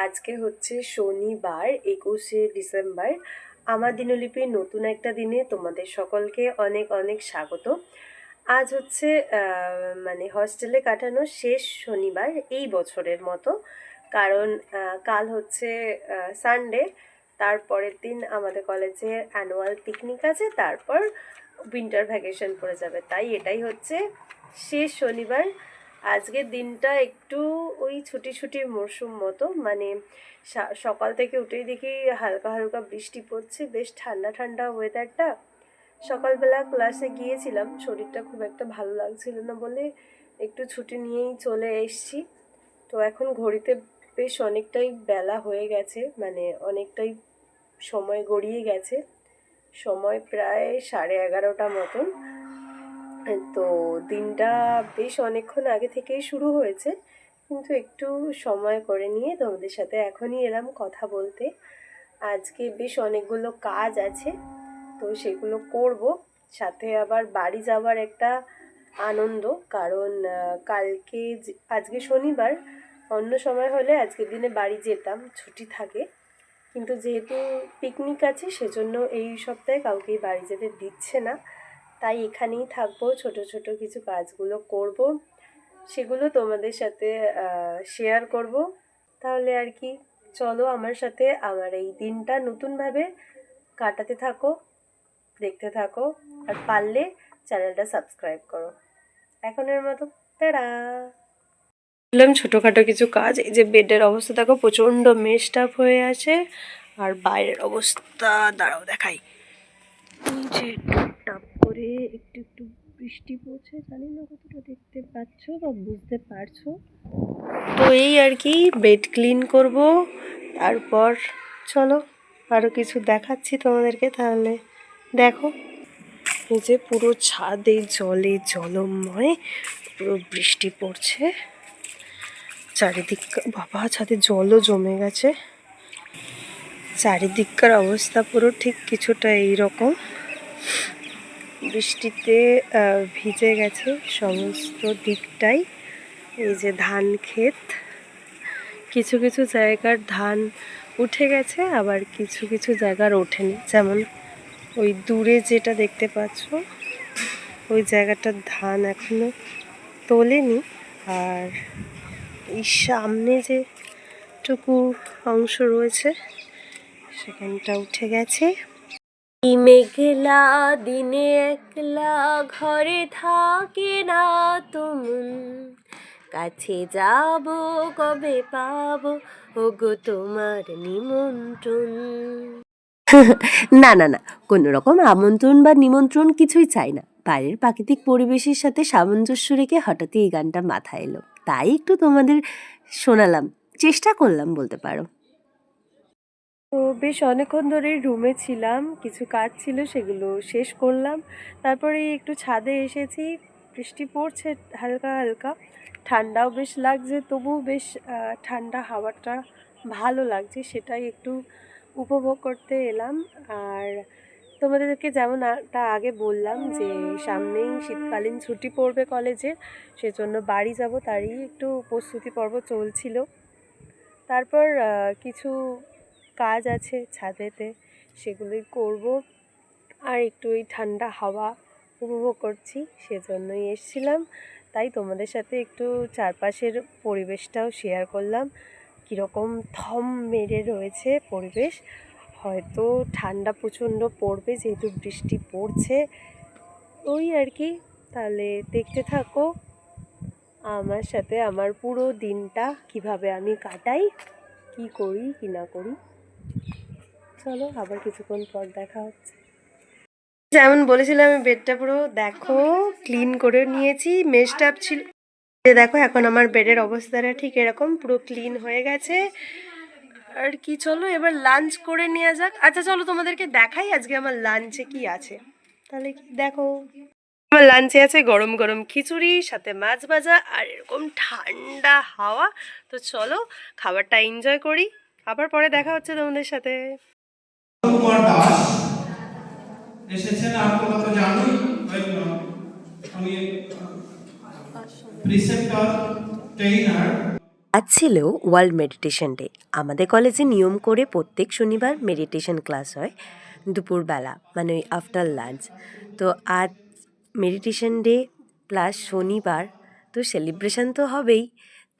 আজকে হচ্ছে শনিবার 21শে ডিসেম্বর। আমার দিনলিপির নতুন একটা দিনে তোমাদের সকলকে অনেক অনেক স্বাগত। আজ হচ্ছে মানে হস্টেলে কাটানো শেষ শনিবার এই বছরের মতো, কারণ কাল হচ্ছে সানডে। তারপরের দিন আমাদের কলেজের অ্যানুয়াল পিকনিক আছে, তারপর উইন্টার ভ্যাকেশন পড়ে যাবে, তাই এটাই হচ্ছে শেষ শনিবার। আজকের দিনটা একটু ওই ছুটি ছুটি মরশুম মতো, মানে সকাল থেকে উঠেই দেখি হালকা হালকা বৃষ্টি পড়ছে, বেশ ঠান্ডা ঠান্ডা ওয়েদারটা। সকালবেলা ক্লাসে গিয়েছিলাম, শরীরটা খুব একটা ভালো লাগছিল না বলে একটু ছুটি নিয়েই চলে এসছি। তো এখন ঘড়িতে বেশ অনেকটাই বেলা হয়ে গেছে, মানে অনেকটাই সময় গড়িয়ে গেছে, সময় প্রায় 11:30 মতন। তো দিনটা বেশ অনেকক্ষণ আগে থেকেই শুরু হয়েছে, কিন্তু একটু সময় করে নিয়ে তোমাদের সাথে এখনই এলাম কথা বলতে। আজকে বেশ অনেকগুলো কাজ আছে, তো সেগুলো করব। সাথে আবার বাড়ি যাওয়ার একটা আনন্দ, কারণ কালকে আজকে শনিবার, অন্য সময় হলে আজকের দিনে বাড়ি যেতাম, ছুটি থাকে। কিন্তু যেহেতু পিকনিক আছে সেজন্য এই সপ্তাহে কাউকেই বাড়ি যেতে দিচ্ছে না, তাই এখানেই থাকবো, ছোট ছোট কিছু কাজগুলো করব, সেগুলো তোমাদের সাথে শেয়ার করব। তাহলে আর কি, চলো আমার সাথে আমার এই দিনটা নতুনভাবে কাটাতে থাকো, দেখতে থাকো, আর পারলে চ্যানেলটা সাবস্ক্রাইব করো। এখনের মতো টাটা। বললাম ছোটোখাটো কিছু কাজ। এই যে বেডের অবস্থা দেখো, প্রচণ্ড মেস্ট আপ হয়ে আছে, আর বাইরের অবস্থা দাঁড়াও দেখাই। এই যে টপ করে একটু একটু বৃষ্টি পড়ছে, জানি না কতটা দেখতে পাচ্ছ বা বুঝতে পারছো। তো এই আর কি, বেড ক্লিন করব, তারপর চলো আরও কিছু দেখাচ্ছি তোমাদেরকে, তাহলে দেখো। এই যে পুরো ছাদে জলে জলময়, পুরো বৃষ্টি পড়ছে চারিদিক। বাবা, ছাদে জলও জমে গেছে, চারিদিককার অবস্থা পুরো ঠিক কিছুটা এইরকম। বৃষ্টিতে ভিজে গেছে সমস্ত দিকটাই। এই যে ধান ক্ষেত, কিছু কিছু জায়গার ধান উঠে গেছে, আবার কিছু কিছু জায়গার ওঠেনি। যেমন ওই দূরে যেটা দেখতে পাচ্ছ, ওই জায়গাটার ধান এখনো তোলেনি, আর এই সামনে যেটুকু অংশ রয়েছে সেখানটা উঠে গেছে। মেঘলা দিনে একলা ঘরে থাকে না তুমুন, কাছে যাব কবে পাবো ওগো তোমার নিমন্ত্রণ। না না না, কোনো রকম আমন্ত্রণ বা নিমন্ত্রণ কিছুই চাই না। বাইরের প্রাকৃতিক পরিবেশের সাথে সামঞ্জস্য রেখে হঠাৎই এই গানটা মাথায় এলো, তাই একটু তোমাদের শোনালাম, চেষ্টা করলাম বলতে পারো। তো বেশ অনেকক্ষণ ধরেই রুমে ছিলাম, কিছু কাজ ছিল সেগুলো শেষ করলাম, তারপরে একটু ছাদে এসেছি। বৃষ্টি পড়ছে হালকা হালকা, ঠান্ডাও বেশ লাগছে, তবু বেশ ঠান্ডা হাওয়াটা ভালো লাগছে, সেটাই একটু উপভোগ করতে এলাম। আর তোমাদেরকে যেমন আগে বললাম যে সামনেই শীতকালীন ছুটি পড়বে কলেজে, সেজন্য বাড়ি যাব, তারই একটু প্রস্তুতি পর্ব চলছিল। তারপর কিছু কাজ আছে ছাদেতে, সেগুলোই করব, আর একটু ওই ঠান্ডা হাওয়া উপভোগ করছি, সেজন্যই এসেছিলাম। তাই তোমাদের সাথে একটু চারপাশের পরিবেশটাও শেয়ার করলাম, কীরকম থম মেরে রয়েছে পরিবেশ। হয়তো ঠান্ডা প্রচণ্ড পড়বে যেহেতু বৃষ্টি পড়ছে, ওই আর কি। তাহলে দেখতে থাকো আমার সাথে আমার পুরো দিনটা, কিভাবে আমি কাটাই, কি করি কি না করি। চলো আবার কিছুক্ষণ পর দেখা হচ্ছে। যেমন বলেছিলাম, আমি বেডটা পুরো দেখো ক্লিন করে নিয়েছি, মেস্ট আপ ছিল। দেখো এখন আমার বেডের অবস্থাটা ঠিক এরকম, পুরো ক্লিন হয়ে গেছে। আর কি, চলো এবার লাঞ্চ করে নেওয়া যাক। আচ্ছা চলো তোমাদেরকে দেখাই আজকে আমার লাঞ্চে কি আছে, তাহলে কি দেখো। আমার লাঞ্চে আছে গরম গরম খিচুড়ি, সাথে মাছ ভাজা, আর এরকম ঠান্ডা হাওয়া। তো চলো খাবারটা এনজয় করি, আবার পরে দেখা হচ্ছে তোমাদের সাথে। কুমার দাস এসেছেন, আপনারা তো জানোই, উনি প্রিসেপ্টর ট্রেইনার। আজ ছিল ওয়ার্ল্ড মেডিটেশন ডে। আমাদের কলেজে নিয়ম করে প্রত্যেক শনিবার মেডিটেশন ক্লাস হয় দুপুরবেলা, মানে ওই আফটার লাঞ্চ। তো আজ মেডিটেশন ডে প্লাস শনিবার, তো সেলিব্রেশন তো হবেই।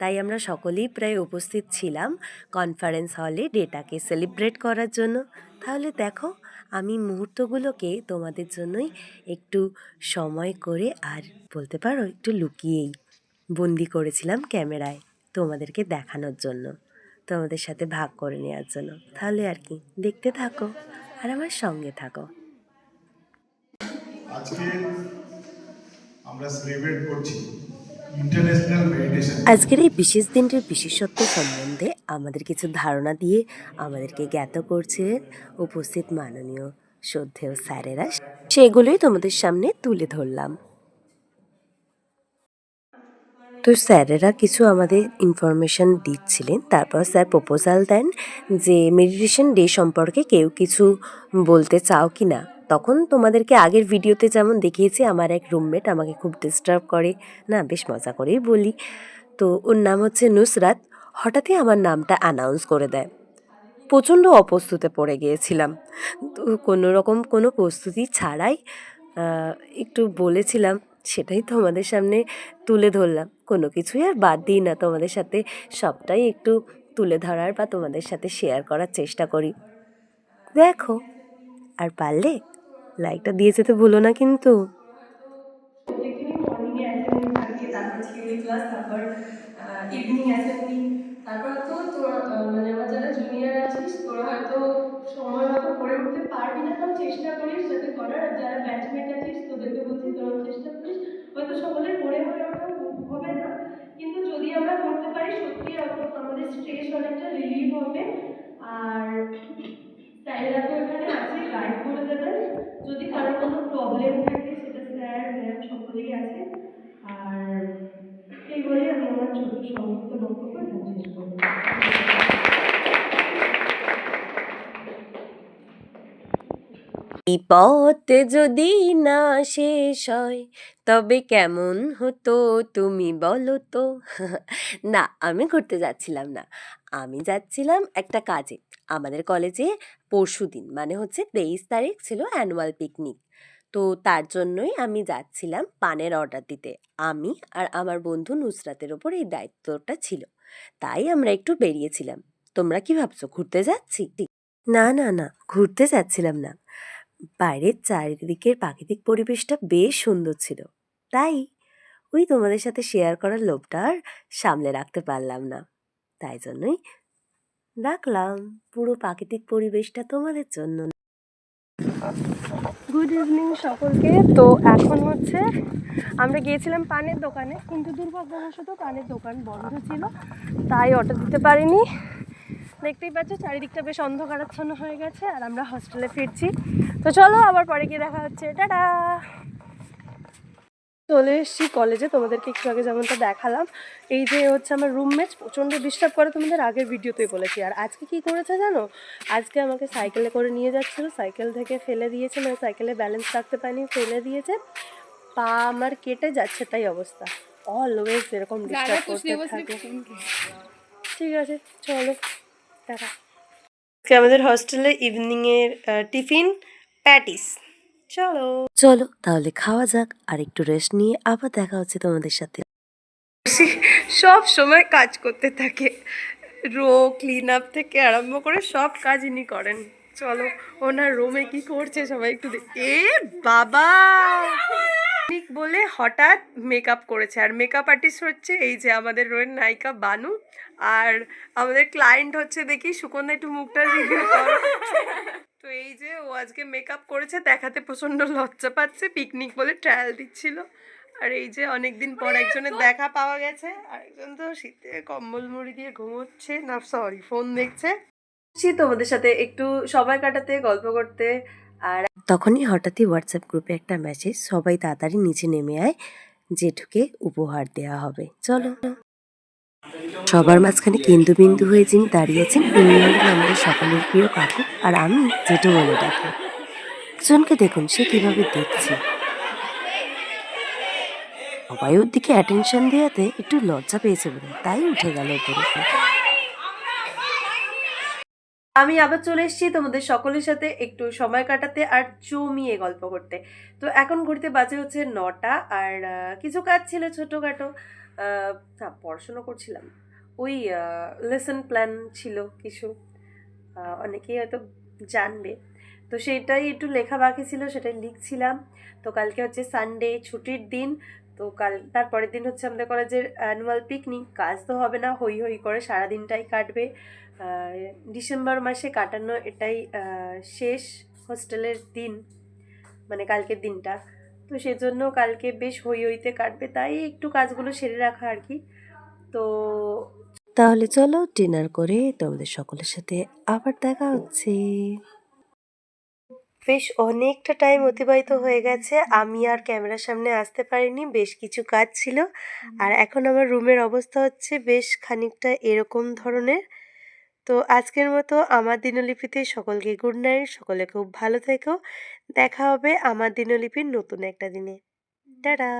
তাই আমরা সকলেই প্রায় উপস্থিত ছিলাম কনফারেন্স হলে ডেটাকে সেলিব্রেট করার জন্য। তাহলে দেখো, আমি মুহূর্তগুলোকে তোমাদের জন্যই একটু সময় করে, আর বলতে পারো একটু লুকিয়েই বন্দি করেছিলাম ক্যামেরায়, তোমাদেরকে দেখানোর জন্য, তোমাদের সাথে ভাগ করে নেওয়ার জন্য। তাহলে আর কি, দেখতে থাকো আর আমার সঙ্গে থাকো। আজকে আমরা সেলিব্রেট করছি ইন্টারন্যাশনাল মেডিটেশন। আজকের এই বিশেষ দিনটির বিশেষত্ব সম্বন্ধে আমাদের কিছু ধারণা দিয়ে আমাদেরকে জ্ঞাত করছিলেন উপস্থিত মাননীয় শ্রদ্ধেয় স্যারেরা। সেগুলোই তোমাদের সামনে তুলে ধরলাম। তো স্যারেরা কিছু আমাদের ইনফরমেশান দিচ্ছিলেন, তারপর স্যার প্রপোজাল দেন যে মেডিটেশন ডে সম্পর্কে কেউ কিছু বলতে চাও কি না। তখন তোমাদেরকে আগের ভিডিওতে যেমন দেখিয়েছি, আমার এক রুমমেট আমাকে খুব ডিস্টার্ব করে, না বেশ মজা করেই বলি, তো ওর নাম হচ্ছে নুসরাত। হঠাৎই আমার নামটা অ্যানাউন্স করে দেয়। প্রচণ্ড অপ্রস্তুতে পড়ে গিয়েছিলাম। তো কোনো রকম কোনো প্রস্তুতি ছাড়াই একটু বলেছিলাম, সেটাই তোমাদের সামনে তুলে ধরলাম। কোনো কিছুই আর বাদ দিই না, তোমাদের সাথে সবটাই একটু তুলে ধরার বা তোমাদের সাথে শেয়ার করার চেষ্টা করি। দেখো, আর পারলে লাইকটা দিয়ে যেতে ভুলো না কিন্তু। প্রত্যেকদিনই মর্নিংয়ে অ্যাসেম্বলি থাকে, তারপর থিওরি ক্লাস, তারপর ইভিনিং অ্যাসেম্বলি। তারপর হয়তো তোরা মানে আমার যারা জুনিয়র আছিস, তোরা হয়তো সময় মতো করে উঠতে পারবি না, তাও চেষ্টা করিস যাতে করার। আর যারা ব্যাচমেট আছিস, তোদেরকে বলছি তোরাও চেষ্টা করিস। হয়তো সকলের হয়ে ওঠা হবে না, কিন্তু যদি আমরা করতে পারি সত্যি আমাদের স্ট্রেস অনেকটা রিলিভ হবে। আর স্যারেরা তো এখানে আছে, গাইড করে দেবেন। যদি কারোর কোনো প্রবলেম থাকে, সেটা স্যার ম্যাম সকলেই আছে। আর এই বলে আমি আমার ছোট্ট সংক্ষিপ্ত বক্তব্য এখানে শেষ করব। বিপদ যদি না শেষ হয় তবে কেমন হতো তুমি বলো তো। না, আমি ঘুরতে যাচ্ছিলাম না, আমি যাচ্ছিলাম একটা কাজে। আমাদের কলেজে পরশুদিন, মানে হচ্ছে 23 তারিখ ছিল অ্যানুয়াল পিকনিক। তো তার জন্যই আমি যাচ্ছিলাম পানের অর্ডার দিতে। আমি আর আমার বন্ধু নুসরাতের ওপর এই দায়িত্বটা ছিল, তাই আমরা একটু বেরিয়েছিলাম। তোমরা কি ভাবছো ঘুরতে যাচ্ছি? না না না, ঘুরতে যাচ্ছিলাম না। বাইরের চারিদিকের প্রাকৃতিক পরিবেশটা বেশ সুন্দর ছিল, তাই ওই তোমাদের সাথে শেয়ার করার লোভটা আর সামলে রাখতে পারলাম না, তাই জন্যই রাখলাম পুরো প্রাকৃতিক পরিবেশটা তোমাদের জন্য। গুড ইভিনিং সকলকে। তো এখন হচ্ছে আমরা গিয়েছিলাম পানের দোকানে, কিন্তু দুর্ভাগ্যবশত পানের দোকান বন্ধ ছিল, তাই অর্ডার দিতে পারিনি। দেখতেই পাচ্ছ চারিদিকটা বেশ অন্ধকারাচ্ছন্ন হয়ে গেছে, আর আমরা হস্টেলে ফিরছি। তো চলো, আবার পরে গিয়ে দেখা হচ্ছে, টাটা। চলে এসেছি কলেজে, তোমাদেরকে একটু আগে যেমনটা দেখালাম। এই যে হচ্ছে আমার রুমমেট, প্রচণ্ড ডিস্টার্ব করে, তোমাদের আগের ভিডিওতেই বলেছি। আর আজকে কি করেছে জানো, আজকে আমাকে সাইকেলে করে নিয়ে যাচ্ছিলো, সাইকেল থেকে ফেলে দিয়েছে, মানে সাইকেলে ব্যালেন্স রাখতে পারিনি, ফেলে দিয়েছে, পা আমার কেটে যাচ্ছে, তাই অবস্থা। অলওয়েজ এরকম ডিস্টার্ব করতে থাকে। ঠিক আছে, চলো টাটা। আজকে আমাদের হস্টেলে ইভিনিংয়ের টিফিন প্যাটিস। চলো চলো তাহলে খাওয়া যাক, আর একটু রেস্ট নিয়ে আবার দেখা হচ্ছে তোমাদের সাথে। সব সময় কাজ করতে থাকে, রো ক্লিন আপ থেকে আরম্ভ করে সব কাজ ইনি করেন। চলো ওনার রুমে কি করছে সবাই একটু এ বাবা বলে হঠাৎ মেকআপ করেছে। আর মেকআপ আর্টিস্ট হচ্ছে এই যে আমাদের রোয়ের নায়িকা বানু, আর আমাদের ক্লায়েন্ট হচ্ছে দেখি সুকন্যা, একটু মুখটা রিভিউ করো। তো এই যে ও আজকে মেকআপ করেছে, দেখাতে প্রচণ্ড লজ্জা পাচ্ছে, পিকনিক বলে ট্রায়াল দিচ্ছিল। আর এই যে অনেকদিন পর একজনের দেখা পাওয়া গেছে, আরেকজন তো শীতে কম্বল মুড়ি দিয়ে ঘুমোচ্ছে, না সরি ফোন দেখছে। তোমাদের সাথে একটু সময় কাটাতে, গল্প করতে। আর তখনই হঠাৎই হোয়াটসঅ্যাপ গ্রুপে একটা মেসেজ, সবাই তাড়াতাড়ি নিচে নেমে আয়, জেঠুকে উপহার দেওয়া হবে। চলো, সবার মাঝখানে কেন্দ্রবিন্দু হয়ে যিনি দাঁড়িয়েছেন উনি হলেন আমাদের সকলের প্রিয় কাকু, আর আমি জেঠু বলে ডাকি। একজনকে দেখুন সে কিভাবে দেখছে। সবাই ওর দিকে অ্যাটেনশন দেওয়াতে একটু লজ্জা পেয়েছে বোধহয়, তাই উঠে গেল উপরে। আমি আবার চলে এসেছি তোমাদের সকলের সাথে একটু সময় কাটাতে আর জমিয়ে গল্প করতে। তো এখন ঘুরতে বাজে হচ্ছে 9টা, আর কিছু কাজ ছিল ছোটোখাটো। না, পড়াশুনো করছিলাম, ওই লেসন প্ল্যান ছিল কিছু, অনেকেই হয়তো জানবে। তো সেটাই একটু লেখা বাকি ছিল, সেটাই লিখছিলাম। তো কালকে হচ্ছে সানডে, ছুটির দিন। তো তারপরের দিন হচ্ছে আমাদের কলেজের অ্যানুয়াল পিকনিক। কাজ তো হবে না, হই হই করে সারাদিনটাই কাটবে। ডিসেম্বর মাসে কাটানো এটাই শেষ হোস্টেলের দিন, মানে কালকের দিনটা। তো সেজন্য কালকে বেশ হই হইতে কাটবে, তাই একটু কাজগুলো সেরে রাখা আর কি। তো তাহলে চলো ডিনার করে তোমাদের সকলের সাথে আবার দেখা হচ্ছে। বেশ অনেকটা টাইম অতিবাহিত হয়ে গেছে, আমি আর ক্যামেরার সামনে আসতে পারিনি, বেশ কিছু কাজ ছিল। আর এখন আমার রুমের অবস্থা হচ্ছে বেশ খানিকটা এরকম ধরনের। তো আজকের মতো আমার দিনলিপিতে সকলকে গুড নাইট, সকলে খুব ভালো থেকো। দেখা হবে আমার দিনলিপির নতুন একটা দিনে। টাটা।